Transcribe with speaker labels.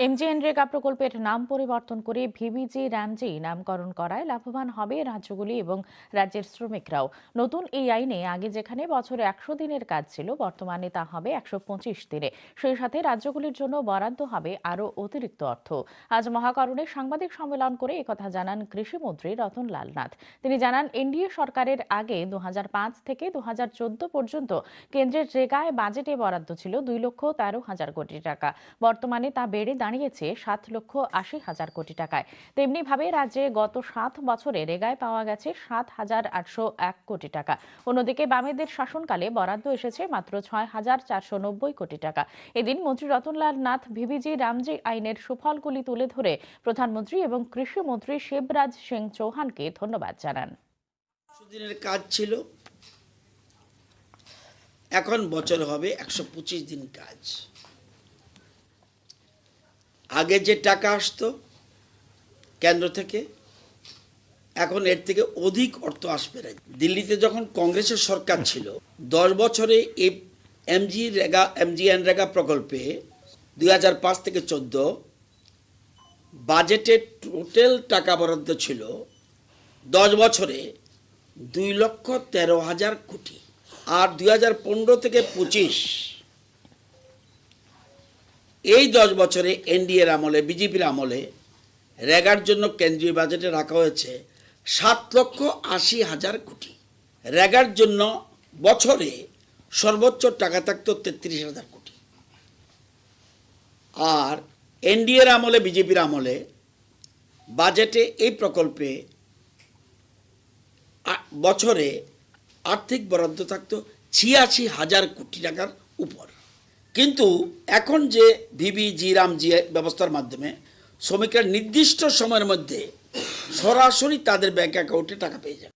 Speaker 1: এমজিএনরেগা প্রকল্পের নাম পরিবর্তন করে ভিবিজি রামজি নামকরণ করায় লাভবান হবে রাজ্যগুলি এবং রাজ্যের শ্রমিকরাও। নতুন এই আইনে আগে যেখানে বছরে 100 দিনের কাজ ছিল, বর্তমানে তা হবে 125 দিনে। সেই সাথে রাজ্যগুলির জন্য বরাদ্দ হবে আরও অতিরিক্ত অর্থ। আজ মহাকরণে সাংবাদিক সম্মেলন করে একথা জানান কৃষিমন্ত্রী রতনলাল নাথ। তিনি জানান, এনডিএ সরকারের আগে 2005 থেকে 2014 পর্যন্ত কেন্দ্রের রেগায় বাজেটে বরাদ্দ ছিল 2,13,000 কোটি টাকা। বর্তমানে তা বেড়ে দাঁড়িয়েছে 7,80,000 কোটি টাকায়। তেমনিভাবে রাজ্যে গত 7 বছরে রেগায় পাওয়া গেছে 7,801 কোটি টাকা। অন্যদিকে বামেদের শাসনকালে বরাদ্দ এসেছে মাত্র 6,490 কোটি টাকা। এদিন মন্ত্রী রতনলাল নাথ ভিবিজি রামজি আইনের সুফলগুলি তুলে ধরে প্রধানমন্ত্রী এবং কৃষিমন্ত্রী শিবরাজ সিং চৌহানকে ধন্যবাদ জানান।
Speaker 2: দিনের কাজ ছিল, এখন বছর হবে 125 দিন কাজ। আগে যে টাকা আসতো কেন্দ্র থেকে, এখন এর থেকে অধিক অর্থ আসবে। দিল্লিতে যখন কংগ্রেসের সরকার ছিল, 10 বছরে এই এমজিএনরেগা প্রকল্পে 2005 থেকে 14 বাজেটে টোটাল টাকা বরাদ্দ ছিল 10 বছরে 2,13,000 কোটি। আর 2015 থেকে 25 এই 10 বছরে এনডিএর আমলে, বিজেপির আমলে রেগার জন্য কেন্দ্রীয় বাজেটে রাখা হয়েছে 7,80,000 কোটি। রেগার জন্য বছরে সর্বোচ্চ টাকা থাকতো 33,000 কোটি। আর এনডিএর আমলে, বিজেপির আমলে বাজেটে এই প্রকল্পে বছরে আর্থিক বরাদ্দ থাকতো 86,000 কোটি টাকার উপর। কিন্তু এখন যে ভিবিজি রামজি ব্যবস্থার মাধ্যমে শ্রমিকরা নির্দিষ্ট সময়ের মধ্যে সরাসরি তাদের ব্যাংক অ্যাকাউন্টে টাকা পেয়ে যাবে।